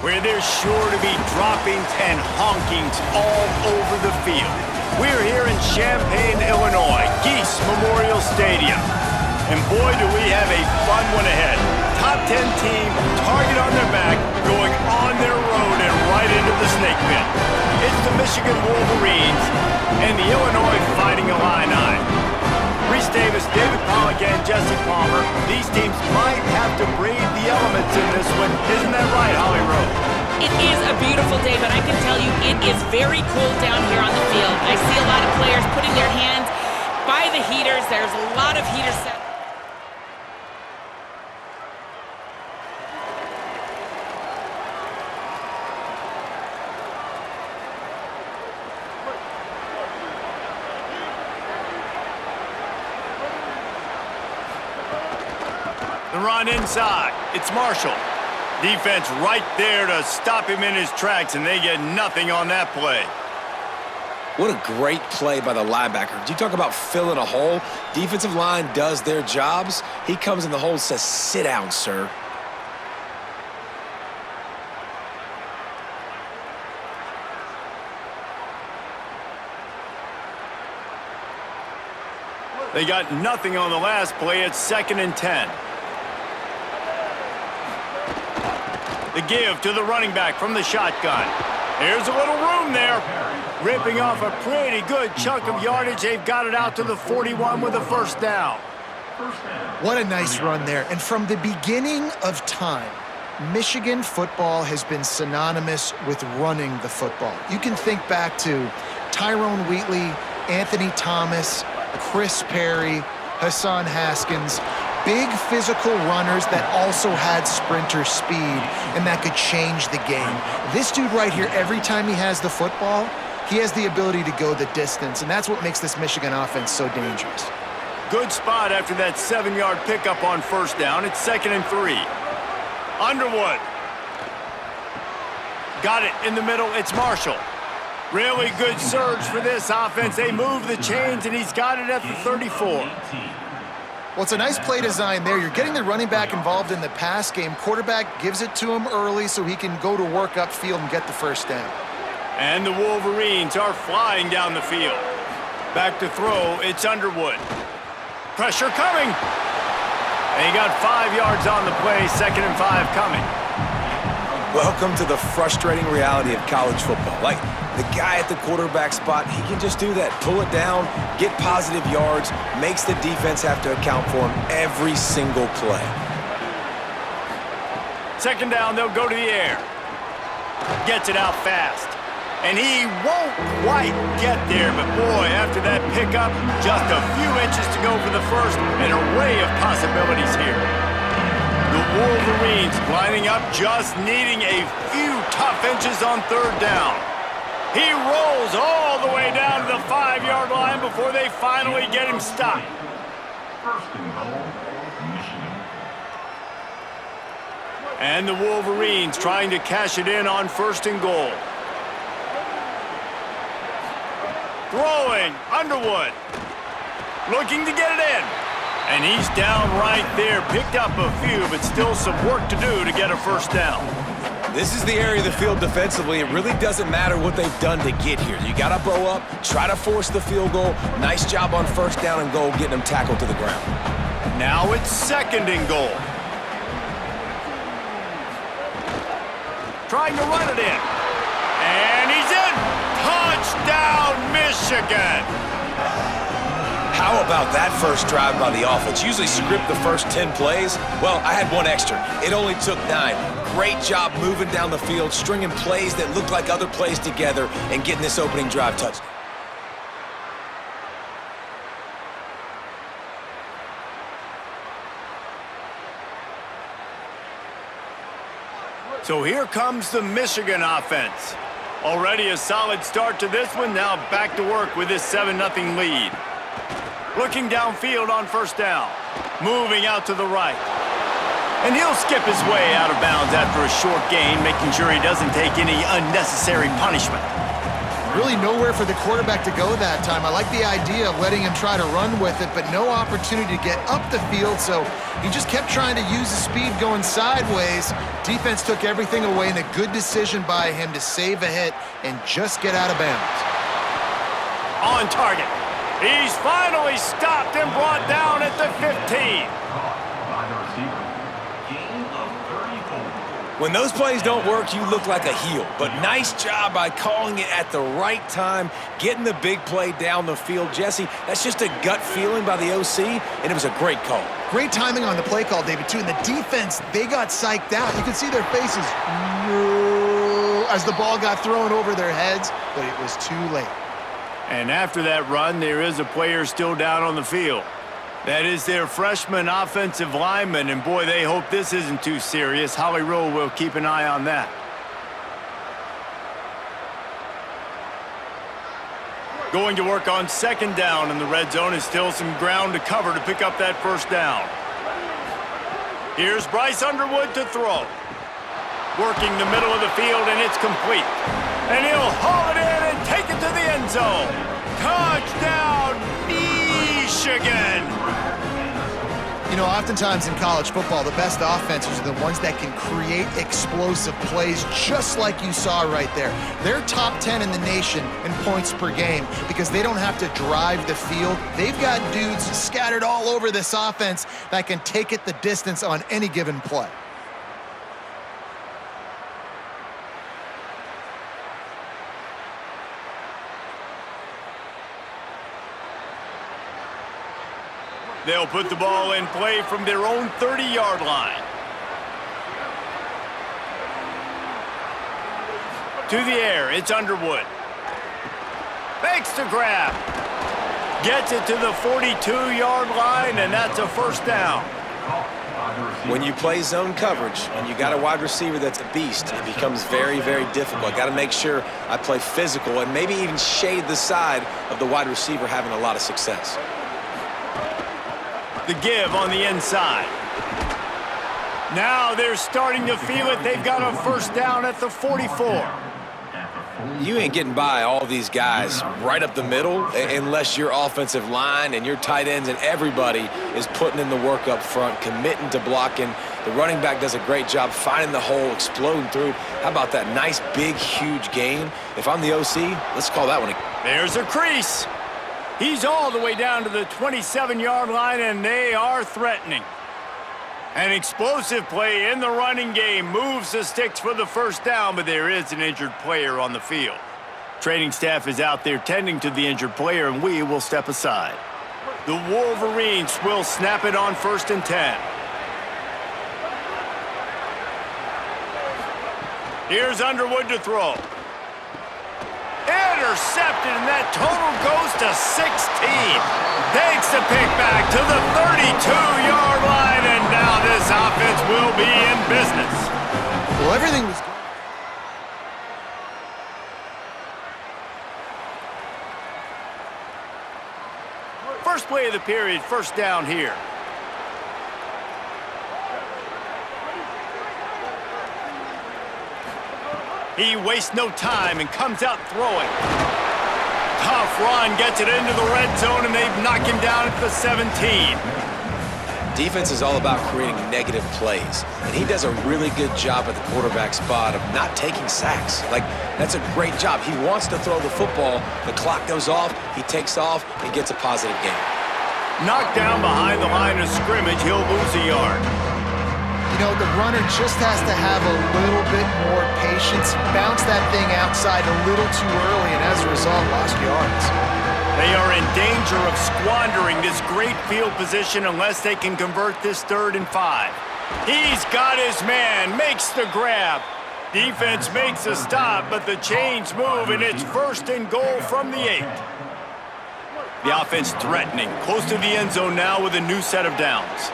where there's sure to be droppings and honkings all over the field. We're here in Champaign, Illinois, Geese Memorial Stadium. And boy, do we have a fun one ahead. Top 10 team, target on their back, going on their road and right into the snake pit. It's the Michigan Wolverines and the Illinois Fighting Illini. Reese Davis, David Pollock, and Jesse Palmer. These teams might have to brave the elements in this one. Isn't that right, Holly Rowe? It is a beautiful day, but I can tell you it is very cold down here on the field. I see a lot of players putting their hands by the heaters. There's a lot of heaters set. The run inside. It's Marshall. Defense right there to stop him in his tracks, and they get nothing on that play. What a great play by the linebacker. You talk about filling a hole. Defensive line does their jobs. He comes in the hole and says, "Sit down, sir." They got nothing on the last play. It's 2nd and 10. The give to the running back from the shotgun. There's a little room there. Ripping off a pretty good chunk of yardage. They've got it out to the 41 with a first down. What a nice run there. And from the beginning of time, Michigan football has been synonymous with running the football. You can think back to Tyrone Wheatley, Anthony Thomas, Chris Perry, Hassan Haskins. Big physical runners that also had sprinter speed and that could change the game. This dude right here, every time he has the football, he has the ability to go the distance, and that's what makes this Michigan offense so dangerous. Good spot after that 7-yard pickup on first down. It's 2nd and 3. Underwood. Got it in the middle. It's Marshall. Really good surge for this offense. They move the chains, and he's got it at the 34. Well, it's a nice play design there. You're getting the running back involved in the pass game. Quarterback gives it to him early so he can go to work upfield and get the first down. And the Wolverines are flying down the field. Back to throw, it's Underwood. Pressure coming. And he got 5 yards on the play, 2nd and 5 coming. Welcome to the frustrating reality of college football. Like, the guy at the quarterback spot, he can just do that. Pull it down, get positive yards, makes the defense have to account for him every single play. 2nd down, they'll go to the air. Gets it out fast. And he won't quite get there, but boy, after that pickup, just a few inches to go for the first. An array of possibilities here. The Wolverines lining up, just needing a few tough inches on 3rd down. He rolls all the way down to the 5-yard line before they finally get him stopped. And the Wolverines trying to cash it in on 1st and goal. Throwing, Underwood. Looking to get it in. And he's down right there. Picked up a few, but still some work to do to get a first down. This is the area of the field defensively. It really doesn't matter what they've done to get here. You got to bow up, try to force the field goal. Nice job on 1st down and goal, getting them tackled to the ground. Now it's 2nd and goal. Trying to run it in. And he's in. Touchdown, Michigan. How about that first drive by the offense? Usually script the first 10 plays. Well, I had one extra. It only took 9. Great job moving down the field, stringing plays that looked like other plays together, and getting this opening drive touchdown. So here comes the Michigan offense. Already a solid start to this one. Now back to work with this 7-0 lead. Looking downfield on 1st down. Moving out to the right. And he'll skip his way out of bounds after a short gain, making sure he doesn't take any unnecessary punishment. Really nowhere for the quarterback to go that time. I like the idea of letting him try to run with it, but no opportunity to get up the field, so he just kept trying to use the speed going sideways. Defense took everything away, and a good decision by him to save a hit and just get out of bounds. On target. He's finally stopped and brought down at the 15. When those plays don't work, you look like a heel. But nice job by calling it at the right time, getting the big play down the field. Jesse, that's just a gut feeling by the OC, and it was a great call. Great timing on the play call, David, too. And the defense, they got psyched out. You could see their faces as the ball got thrown over their heads, but it was too late. And after that run, there is a player still down on the field. That is their freshman offensive lineman, and boy, they hope this isn't too serious. Holly Rowe will keep an eye on that. Going to work on second down in the red zone is still some ground to cover to pick up that first down. Here's Bryce Underwood to throw. Working the middle of the field, and it's complete. And he'll haul it in and take it to the end zone. Touchdown, Michigan! You know, oftentimes in college football, the best offenses are the ones that can create explosive plays just like you saw right there. They're top 10 in the nation in points per game because they don't have to drive the field. They've got dudes scattered all over this offense that can take it the distance on any given play. They'll put the ball in play from their own 30-yard line. To the air, it's Underwood. Makes the grab. Gets it to the 42-yard line, and that's a first down. When you play zone coverage and you got a wide receiver that's a beast, it becomes very, very difficult. Got to make sure I play physical and maybe even shade the side of the wide receiver having a lot of success. The give on the inside. Now they're starting to feel it. They've got a first down at the 44. You ain't getting by all these guys right up the middle unless your offensive line and your tight ends and everybody is putting in the work up front, committing to blocking. The running back does a great job finding the hole, exploding through. How about that nice, big, huge gain? If I'm the OC, let's call that one a... There's a crease. He's all the way down to the 27-yard line, and they are threatening. An explosive play in the running game moves the sticks for the first down, but there is an injured player on the field. Training staff is out there tending to the injured player, and we will step aside. The Wolverines will snap it on 1st and 10. Here's Underwood to throw. Intercepted, and that total goes to 16. Takes the pick back to the 32-yard line, and now this offense will be in business. Well, everything was good. First play of the period, first down here. He wastes no time and comes out throwing. Tough run, gets it into the red zone, and they've knocked him down at the 17. Defense is all about creating negative plays, and he does a really good job at the quarterback spot of not taking sacks. Like, that's a great job. He wants to throw the football. The clock goes off, he takes off, and gets a positive gain. Knocked down behind the line of scrimmage, he'll lose a yard. You know, the runner just has to have a little bit more patience, bounce that thing outside a little too early, and as a result, lost yards. They are in danger of squandering this great field position unless they can convert this 3rd and 5. He's got his man, makes the grab. Defense makes a stop, but the chains move, and it's 1st and goal from the 8. The offense threatening, close to the end zone now with a new set of downs.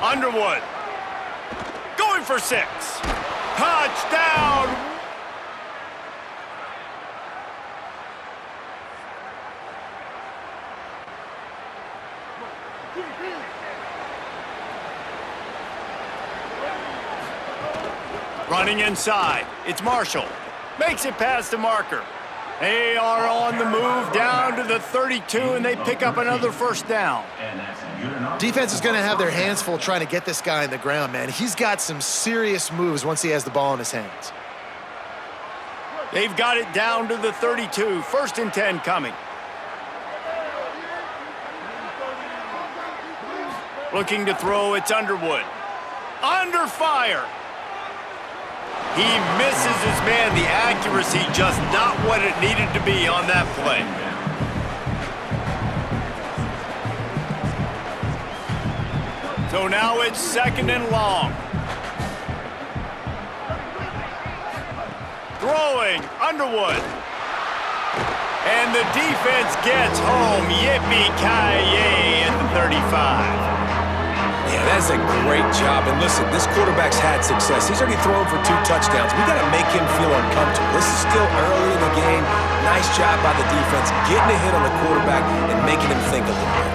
Underwood, going for 6. Touchdown! Running inside, it's Marshall. Makes it past the marker. They are on the move down to the 32, and they pick up another first down. Defense is going to have their hands full trying to get this guy on the ground, man. He's got some serious moves once he has the ball in his hands. They've got it down to the 32. First and 10 coming. Looking to throw, it's Underwood. Under fire. He misses his man. The accuracy just not what it needed to be on that play. So now it's second and long. Throwing, Underwood. And the defense gets home. Yippee-ki-yay at the 35. Yeah, that's a great job. And listen, this quarterback's had success. He's already thrown for 2 touchdowns. We got to make him feel uncomfortable. This is still early in the game. Nice job by the defense, getting a hit on the quarterback and making him think a little bit.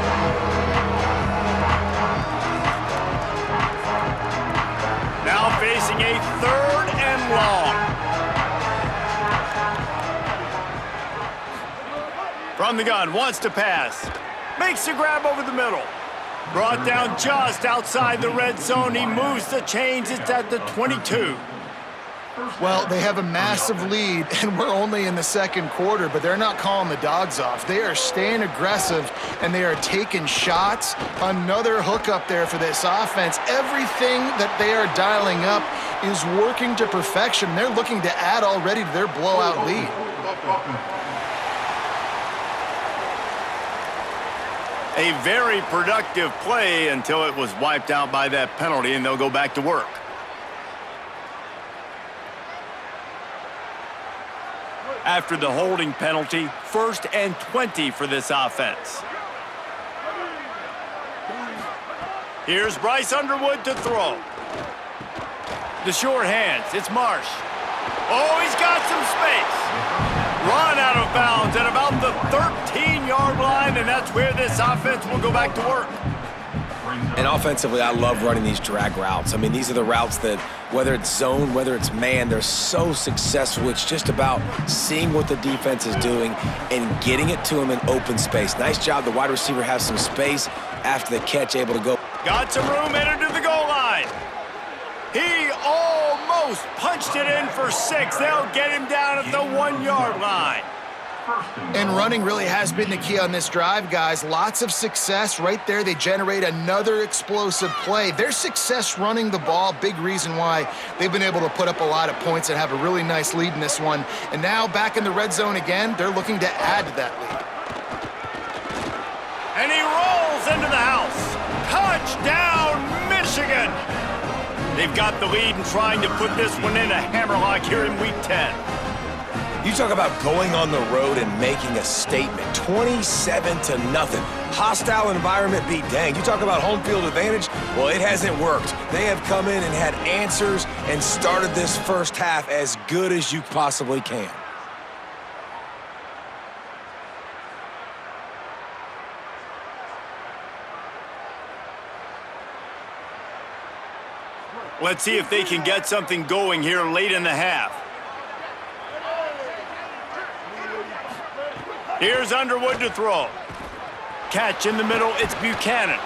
Now facing a third and long. From the gun, wants to pass. Makes the grab over the middle. Brought down just outside the red zone. He moves the chains. It's at the 22. Well, they have a massive lead, and we're only in the second quarter, but they're not calling the dogs off. They are staying aggressive, and they are taking shots. Another hook up there for this offense. Everything that they are dialing up is working to perfection. They're looking to add already to their blowout lead. A very productive play until it was wiped out by that penalty, and they'll go back to work. After the holding penalty, 1st and 20 for this offense. Here's Bryce Underwood to throw. The short hands, it's Marsh. Oh, he's got some space. Run out of bounds at about the 13-yard line, and that's where this offense will go back to work. And offensively, I love running these drag routes. I mean, these are the routes that, whether it's zone, whether it's man, they're so successful. It's just about seeing what the defense is doing and getting it to them in open space. Nice job. The wide receiver has some space after the catch, able to go. Got some room, headed to the goal line. He almost punched it in for 6. They'll get him down at the 1-yard line. And running really has been the key on this drive, guys. Lots of success right there. They generate another explosive play. Their success running the ball, big reason why they've been able to put up a lot of points and have a really nice lead in this one. And now back in the red zone again, they're looking to add to that lead. And he rolls into the house. Touchdown, Michigan! They've got the lead and trying to put this one in a hammerlock here in Week 10. You talk about going on the road and making a statement. 27-0. Hostile environment be danged. You talk about home field advantage. Well, it hasn't worked. They have come in and had answers and started this first half as good as you possibly can. Let's see if they can get something going here late in the half. Here's Underwood to throw. Catch in the middle, it's Buchanan.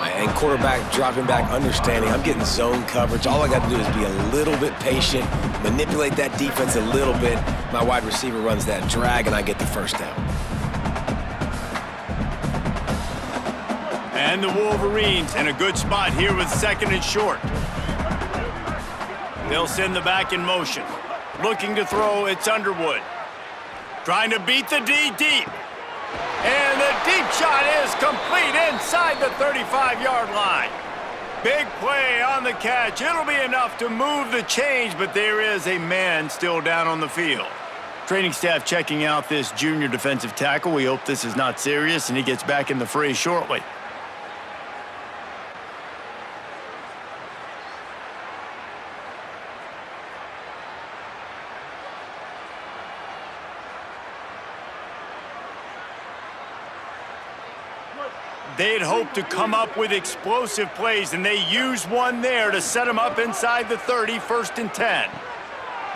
And quarterback dropping back, understanding I'm getting zone coverage. All I got to do is be a little bit patient, manipulate that defense a little bit. My wide receiver runs that drag, and I get the first down. And the Wolverines in a good spot here with 2nd and short. They'll send the back in motion. Looking to throw, it's Underwood. Trying to beat the D deep. And the deep shot is complete inside the 35-yard line. Big play on the catch. It'll be enough to move the chains, but there is a man still down on the field. Training staff checking out this junior defensive tackle. We hope this is not serious, and he gets back in the fray shortly. They'd hoped to come up with explosive plays, and they used one there to set them up inside the 30, 1st and 10.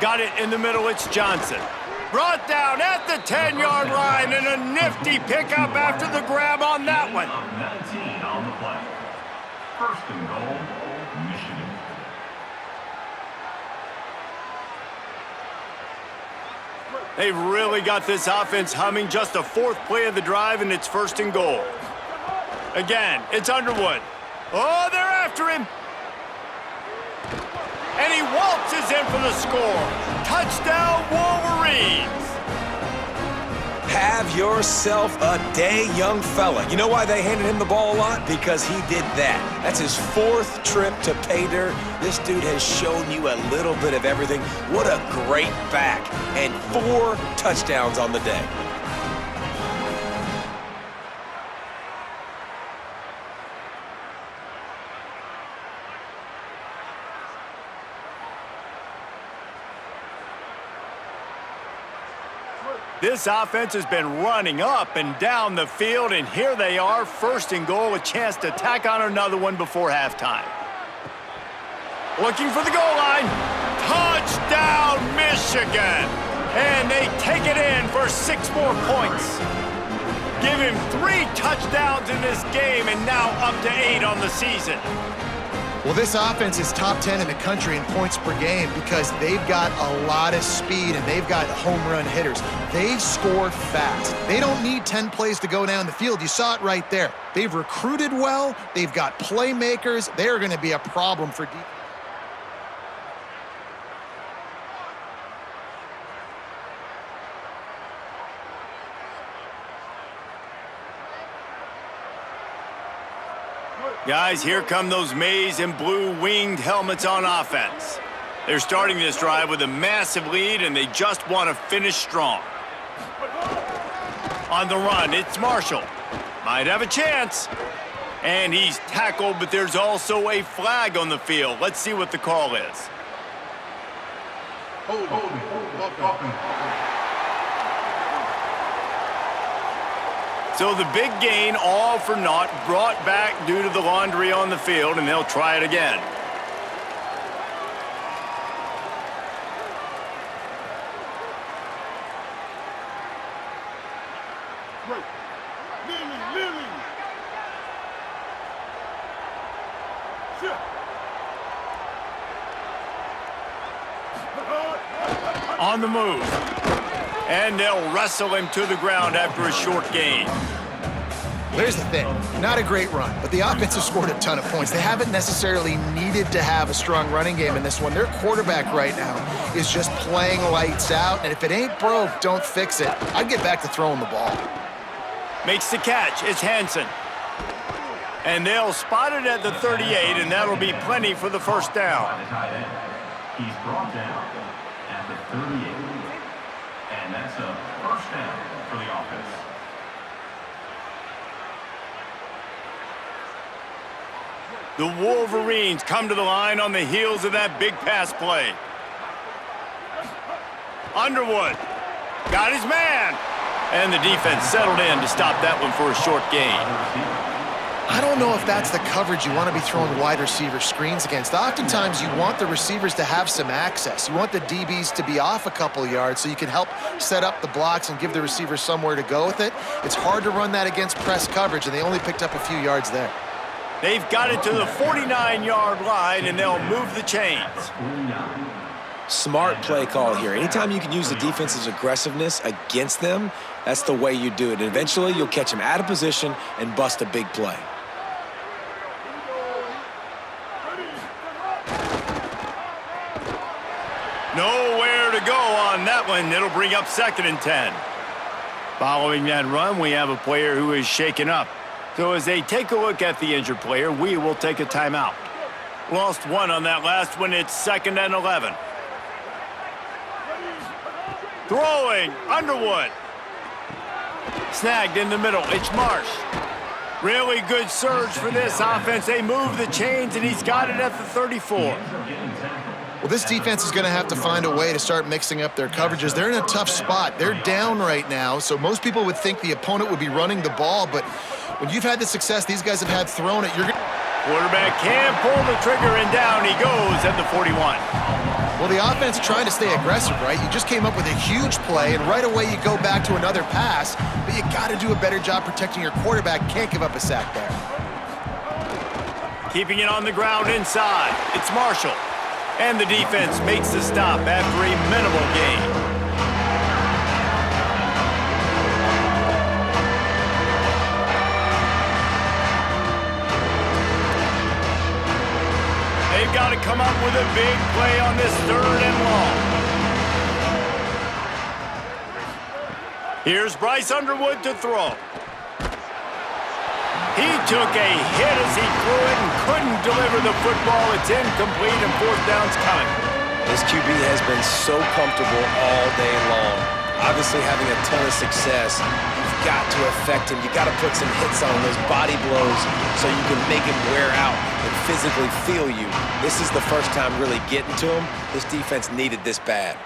Got it in the middle, it's Johnson. Brought down at the 10-yard line, and a nifty pickup after the grab on that one. 19 on the play. 1st and goal, Michigan. They've really got this offense humming. Just the 4th play of the drive, and it's 1st and goal. Again, it's Underwood. Oh, they're after him. And he waltzes in for the score. Touchdown, Wolverines. Have yourself a day, young fella. You know why they handed him the ball a lot? Because he did that. That's his 4th trip to pay dirt. This dude has shown you a little bit of everything. What a great back. And 4 touchdowns on the day. This offense has been running up and down the field, and here they are, 1st and goal, a chance to tack on another one before halftime. Looking for the goal line. Touchdown, Michigan! And they take it in for 6 more points. Give him 3 touchdowns in this game, and now up to 8 on the season. Well, this offense is top 10 in the country in points per game because they've got a lot of speed and they've got home run hitters. They score fast. They don't need 10 plays to go down the field. You saw it right there. They've recruited well. They've got playmakers. They're going to be a problem for defense. Guys, here come those maize and blue winged helmets on offense. They're starting this drive with a massive lead, and they just want to finish strong. On the run, it's Marshall. Might have a chance. And he's tackled, but there's also a flag on the field. Let's see what the call is. So the big gain, all for naught, brought back due to the laundry on the field, and they'll try it again. On the move. And they'll wrestle him to the ground after a short gain. Here's the thing. Not a great run, but the offense has scored a ton of points. They haven't necessarily needed to have a strong running game in this one. Their quarterback right now is just playing lights out, and if it ain't broke, don't fix it. I'd get back to throwing the ball. Makes the catch. It's Hansen. And they'll spot it at the 38, and that'll be plenty for the first down. He's brought down at the 38. And that's a first down for the offense. The Wolverines come to the line on the heels of that big pass play. Underwood got his man. And the defense settled in to stop that one for a short gain. I don't know if that's the coverage you want to be throwing wide receiver screens against. Oftentimes, you want the receivers to have some access. You want the DBs to be off a couple yards so you can help set up the blocks and give the receivers somewhere to go with it. It's hard to run that against press coverage, and they only picked up a few yards there. They've got it to the 49-yard line, and they'll move the chains. Smart play call here. Anytime you can use the defense's aggressiveness against them, that's the way you do it. And eventually, you'll catch them out of position and bust a big play. Nowhere to go on that one. It'll bring up 2nd and 10. Following that run, we have a player who is shaken up. So as they take a look at the injured player, we will take a timeout. Lost one on that last one. It's 2nd and 11. Throwing, Underwood. Snagged in the middle, it's Marsh. Really good surge for this offense. They move the chains, and he's got it at the 34. Well, this defense is going to have to find a way to start mixing up their coverages. They're in a tough spot. They're down right now, so most people would think the opponent would be running the ball, but when you've had the success these guys have had throwing it, you're going to... Quarterback can't pull the trigger, and down he goes at the 41. Well, the offense trying to stay aggressive, right? You just came up with a huge play, and right away you go back to another pass, but you got to do a better job protecting your quarterback. Can't give up a sack there. Keeping it on the ground inside. It's Marshall. And the defense makes the stop after a minimal gain. They've got to come up with a big play on this 3rd and long. Here's Bryce Underwood to throw. He took a hit as he threw it and couldn't deliver the football. It's incomplete and 4th down's coming. This QB has been so comfortable all day long. Obviously having a ton of success. You've got to affect him. You got to put some hits on him, those body blows, so you can make him wear out and physically feel you. This is the first time really getting to him. This defense needed this bad.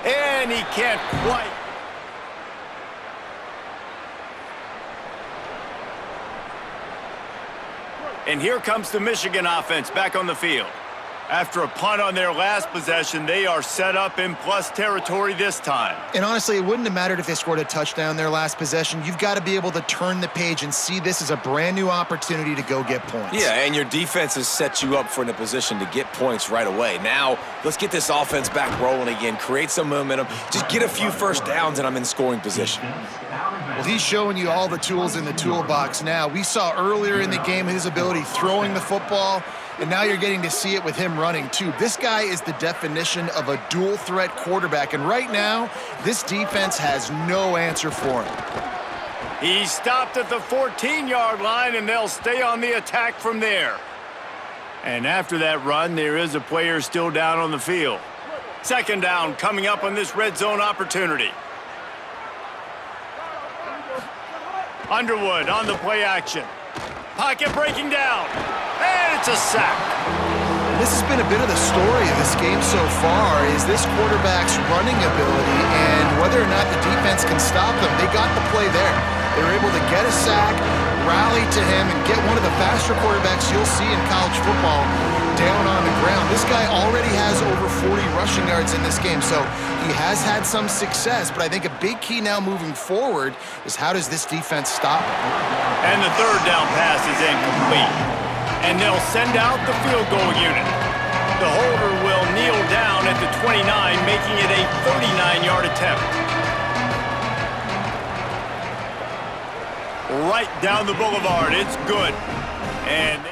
And he can't quite. And here comes the Michigan offense back on the field. After a punt on their last possession, they are set up in plus territory this time. And honestly, it wouldn't have mattered if they scored a touchdown their last possession. You've got to be able to turn the page and see this as a brand new opportunity to go get points. Yeah, and your defense has set you up for in a position to get points right away. Now, let's get this offense back rolling again, create some momentum, just get a few first downs, and I'm in scoring position. Well, he's showing you all the tools in the toolbox now. We saw earlier in the game his ability throwing the football, and now you're getting to see it with him running too. This guy is the definition of a dual threat quarterback, and right now, this defense has no answer for him. He stopped at the 14-yard line, and they'll stay on the attack from there. And after that run, there is a player still down on the field. 2nd down coming up on this red zone opportunity. Underwood on the play action. Pocket breaking down. And it's a sack. This has been a bit of the story of this game so far, is this quarterback's running ability and whether or not the defense can stop them. They got the play there. They were able to get a sack, rally to him, and get one of the faster quarterbacks you'll see in college football down on the ground. This guy already has over 40 rushing yards in this game, so he has had some success, but I think a big key now moving forward is how does this defense stop him? And the 3rd down pass is incomplete. And they'll send out the field goal unit. The holder will kneel down at the 29, making it a 39-yard attempt. Right down the boulevard, it's good. And the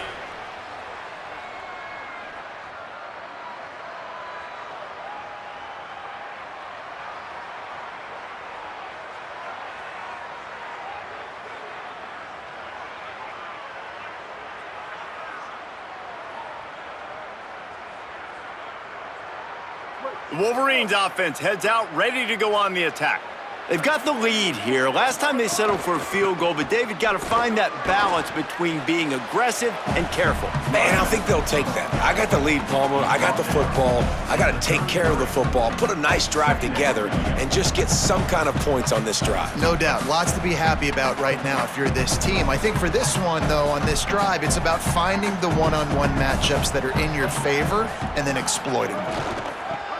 Wolverines offense heads out ready to go on the attack. They've got the lead here. Last time they settled for a field goal, but David got to find that balance between being aggressive and careful. Man, I think they'll take that. I got the lead, Palmer. I got the football. I got to take care of the football, put a nice drive together, and just get some kind of points on this drive. No doubt. Lots to be happy about right now if you're this team. I think for this one, though, on this drive, it's about finding the one-on-one matchups that are in your favor and then exploiting them.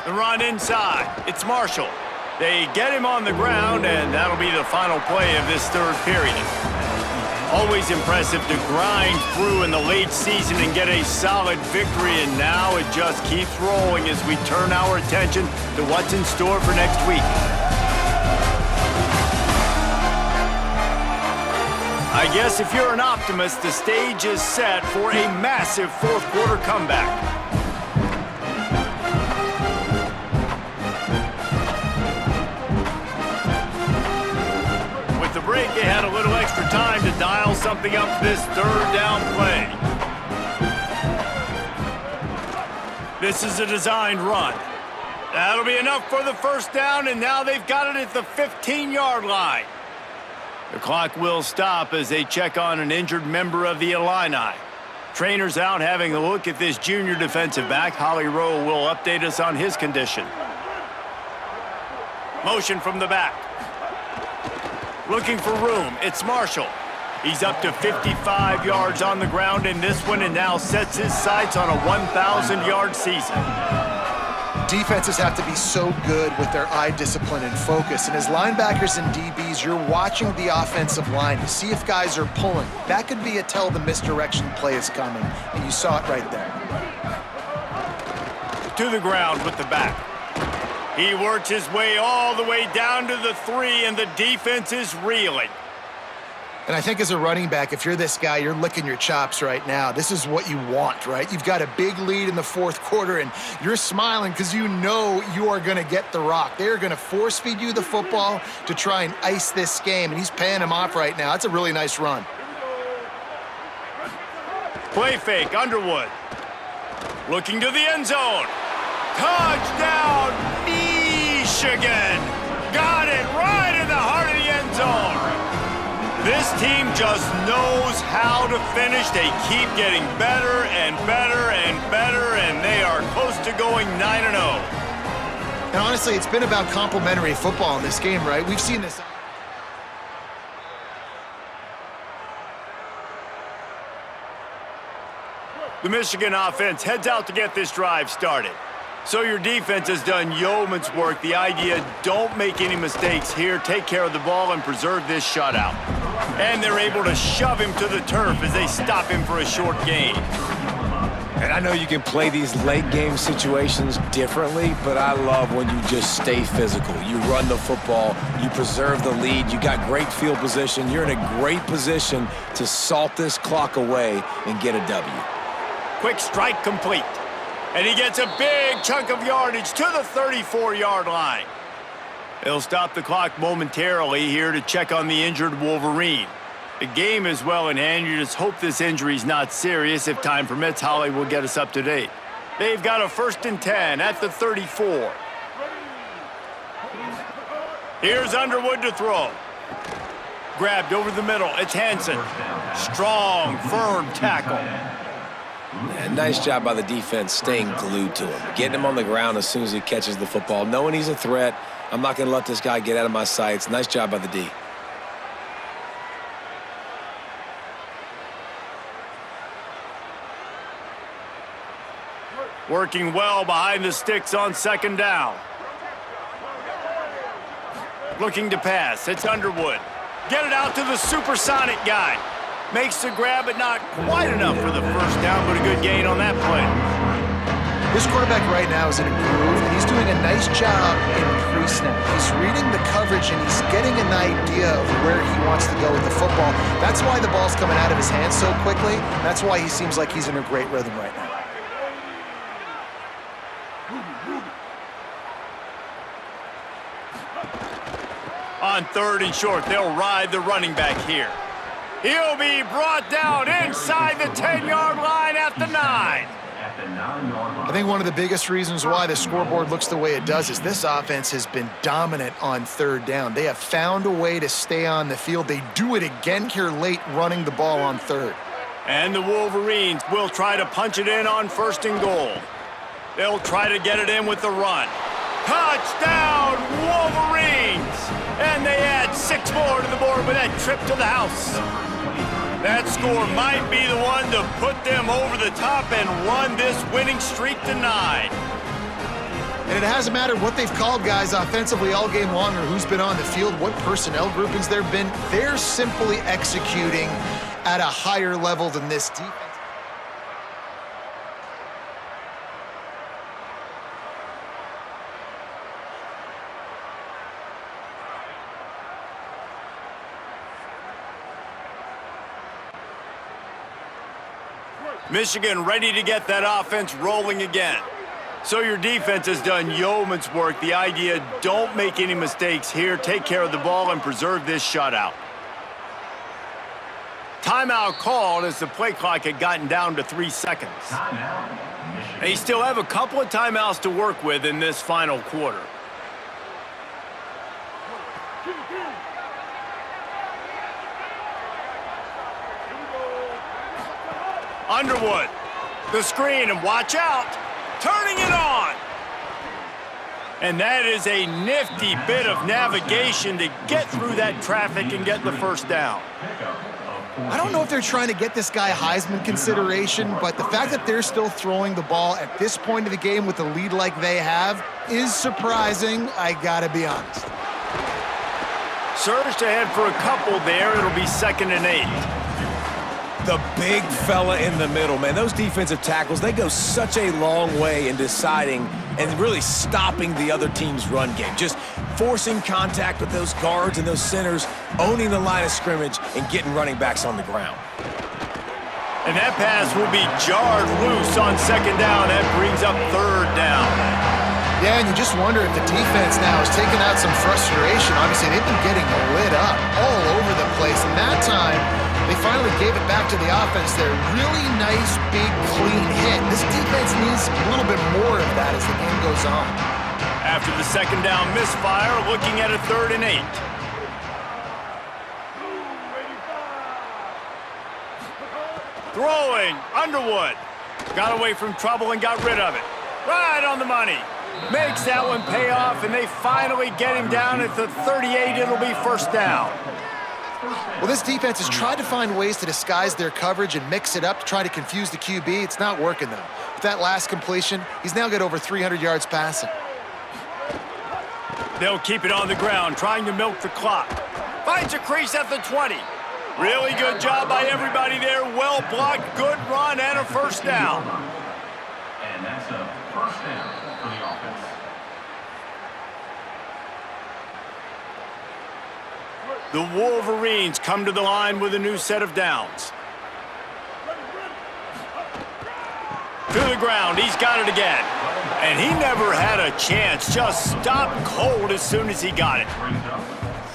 The run inside. It's Marshall. They get him on the ground, and that'll be the final play of this 3rd period. Always impressive to grind through in the late season and get a solid victory, and now it just keeps rolling as we turn our attention to what's in store for next week. I guess if you're an optimist, the stage is set for a massive 4th quarter comeback. Break, they had a little extra time to dial something up this 3rd down play. This is a designed run. That'll be enough for the 1st down, and now they've got it at the 15-yard line. The clock will stop as they check on an injured member of the Illini. Trainer's out having a look at this junior defensive back. Holly Rowe will update us on his condition. Motion from the back. Looking for room. It's Marshall. He's up to 55 yards on the ground in this one and now sets his sights on a 1,000-yard season. Defenses have to be so good with their eye discipline and focus. And as linebackers and DBs, you're watching the offensive line to see if guys are pulling. That could be a tell the misdirection play is coming, and you saw it right there. To the ground with the back. He works his way all the way down to the 3, and the defense is reeling. And I think as a running back, if you're this guy, you're licking your chops right now. This is what you want, right? You've got a big lead in the fourth quarter, and you're smiling because you know you are going to get the rock. They're going to force feed you the football to try and ice this game, and he's paying him off right now. That's a really nice run. Play fake, Underwood. Looking to the end zone. Touchdown, Michigan! Got it right in the heart of the end zone. This team just knows how to finish. They keep getting better and better and better, and they are close to going 9-0. And honestly, it's been about complementary football in this game, right? We've seen this. The Michigan offense heads out to get this drive started. So your defense has done yeoman's work. The idea, don't make any mistakes here. Take care of the ball and preserve this shutout. And they're able to shove him to the turf as they stop him for a short gain. And I know you can play these late game situations differently, but I love when you just stay physical. You run the football, you preserve the lead, you got great field position. You're in a great position to salt this clock away and get a W. Quick strike complete. And he gets a big chunk of yardage to the 34-yard line. They'll stop the clock momentarily here to check on the injured Wolverine. The game is well in hand. You just hope this injury is not serious. If time permits, Holly will get us up to date. They've got a 1st and 10 at the 34. Here's Underwood to throw. Grabbed over the middle. It's Hansen. Strong, firm tackle. Yeah, nice job by the defense staying glued to him. Getting him on the ground as soon as he catches the football. Knowing he's a threat, I'm not going to let this guy get out of my sights. Nice job by the D. Working well behind the sticks on 2nd down. Looking to pass. It's Underwood. Get it out to the supersonic guy. Makes the grab, but not quite enough for the 1st down, but a good gain on that play. This quarterback right now is in a groove, and he's doing a nice job in pre-snap. He's reading the coverage, and he's getting an idea of where he wants to go with the football. That's why the ball's coming out of his hands so quickly. That's why he seems like he's in a great rhythm right now. On 3rd and short, they'll ride the running back here. He'll be brought down inside the 10-yard line at the 9. I think one of the biggest reasons why the scoreboard looks the way it does is this offense has been dominant on 3rd down. They have found a way to stay on the field. They do it again here late, running the ball on 3rd. And the Wolverines will try to punch it in on 1st and goal. They'll try to get it in with the run. Touchdown, Wolverines! And they add 6 more to the board with that trip to the house. That score might be the one to put them over the top and run this winning streak to 9. And it hasn't mattered what they've called guys offensively all game long or who's been on the field, what personnel groupings there have been. They're simply executing at a higher level than this defense. Michigan ready to get that offense rolling again. So your defense has done yeoman's work. The idea, don't make any mistakes here. Take care of the ball and preserve this shutout. Timeout called as the play clock had gotten down to 3 seconds. They still have a couple of timeouts to work with in this final quarter. Underwood, the screen, and watch out. Turning it on. And that is a nifty bit of navigation to get through that traffic and get the first down. I don't know if they're trying to get this guy Heisman consideration, but the fact that they're still throwing the ball at this point of the game with a lead like they have is surprising, I gotta be honest. Surged ahead for a couple there. It'll be 2nd and 8. The big fella in the middle, man. Those defensive tackles, they go such a long way in deciding and really stopping the other team's run game. Just forcing contact with those guards and those centers, owning the line of scrimmage, and getting running backs on the ground. And that pass will be jarred loose on 2nd down. That brings up 3rd down. Yeah, and you just wonder if the defense now is taking out some frustration. Obviously, they've been getting lit up all over the place, and that time, they finally gave it back to the offense there. Really nice, big, clean hit. This defense needs a little bit more of that as the game goes on. After the 2nd down misfire, looking at a 3rd and 8. Throwing, Underwood. Got away from trouble and got rid of it. Right on the money. Makes that one pay off, and they finally get him down at the 38. It'll be 1st down. Well, this defense has tried to find ways to disguise their coverage and mix it up to try to confuse the QB. It's not working, though. With that last completion, he's now got over 300 yards passing. They'll keep it on the ground, trying to milk the clock. Finds a crease at the 20. Really good job by everybody there. Well blocked, good run, and a 1st down. And that's a 1st down for the offense. The Wolverines come to the line with a new set of downs. To the ground, he's got it again. And he never had a chance, just stopped cold as soon as he got it.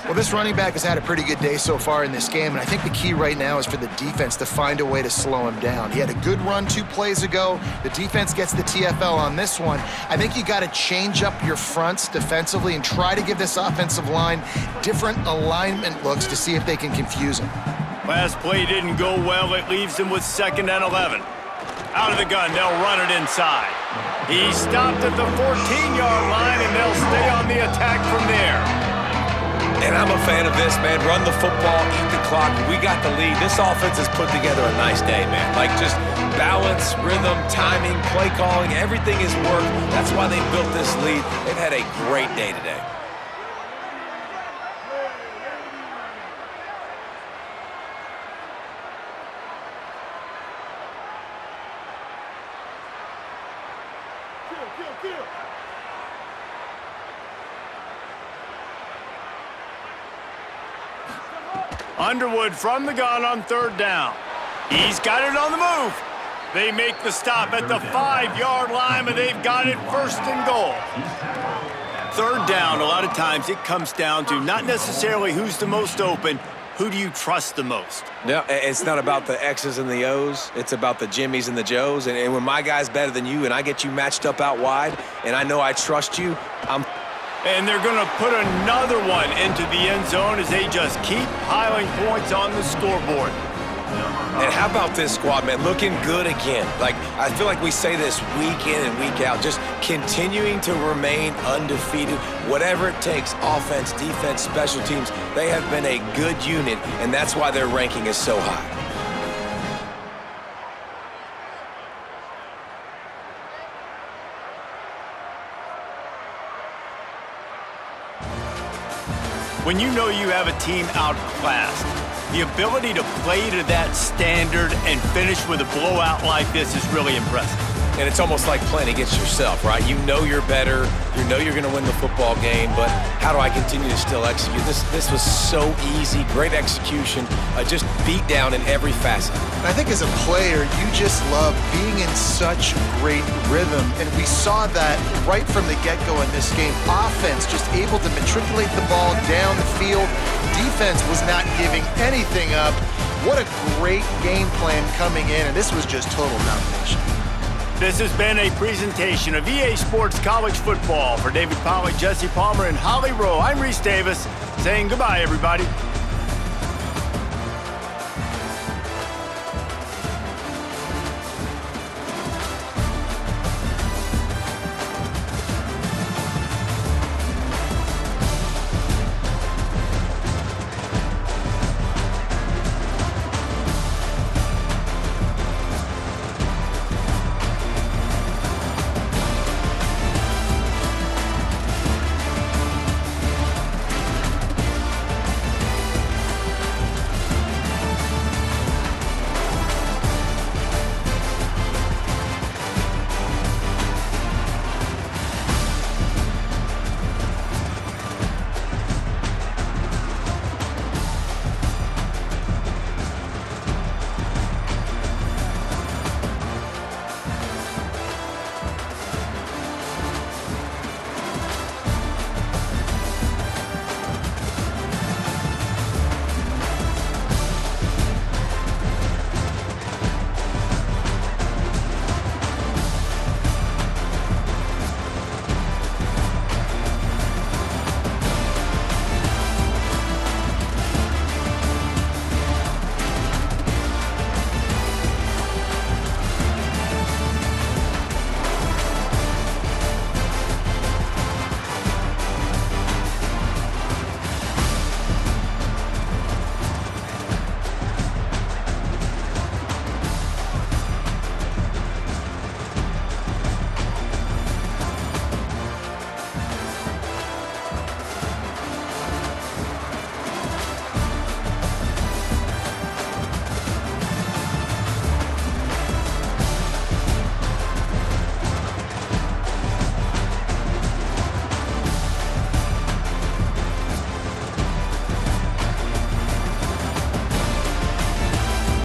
Well, this running back has had a pretty good day so far in this game, and I think the key right now is for the defense to find a way to slow him down. He had a good run 2 plays ago. The defense gets the TFL on this one. I think you got to change up your fronts defensively and try to give this offensive line different alignment looks to see if they can confuse him. Last play didn't go well. It leaves him with 2nd and 11. Out of the gun, they'll run it inside. He stopped at the 14-yard line, and they'll stay on the attack from there. And I'm a fan of this, man. Run the football, eat the clock. We got the lead. This offense has put together a nice day, man. Like just balance, rhythm, timing, play calling, everything has worked. That's why they built this lead. They've had a great day today. Underwood from the gun on 3rd down. He's got it on the move. They make the stop at the 5-yard line, but they've got it 1st and goal. 3rd down, a lot of times it comes down to not necessarily who's the most open, who do you trust the most? No, it's not about the X's and the O's. It's about the Jimmies and the Joes. And when my guy's better than you and I get you matched up out wide and I know I trust you, And they're going to put another one into the end zone as they just keep piling points on the scoreboard. And how about this squad, man? Looking good again. Like, I feel like we say this week in and week out, just continuing to remain undefeated. Whatever it takes, offense, defense, special teams, they have been a good unit, and that's why their ranking is so high. When you know you have a team outclassed, the ability to play to that standard and finish with a blowout like this is really impressive. And it's almost like playing against yourself, right? You know you're better. You know you're going to win the football game, but how do I continue to still execute? This was so easy, great execution, just beat down in every facet. I think as a player, you just love being in such great rhythm, and we saw that right from the get-go in this game. Offense just able to matriculate the ball down the field. Defense was not giving anything up. What a great game plan coming in, and this was just total domination. This has been a presentation of EA Sports College Football. For David Pollack, Jesse Palmer, and Holly Rowe, I'm Reese Davis saying goodbye, everybody.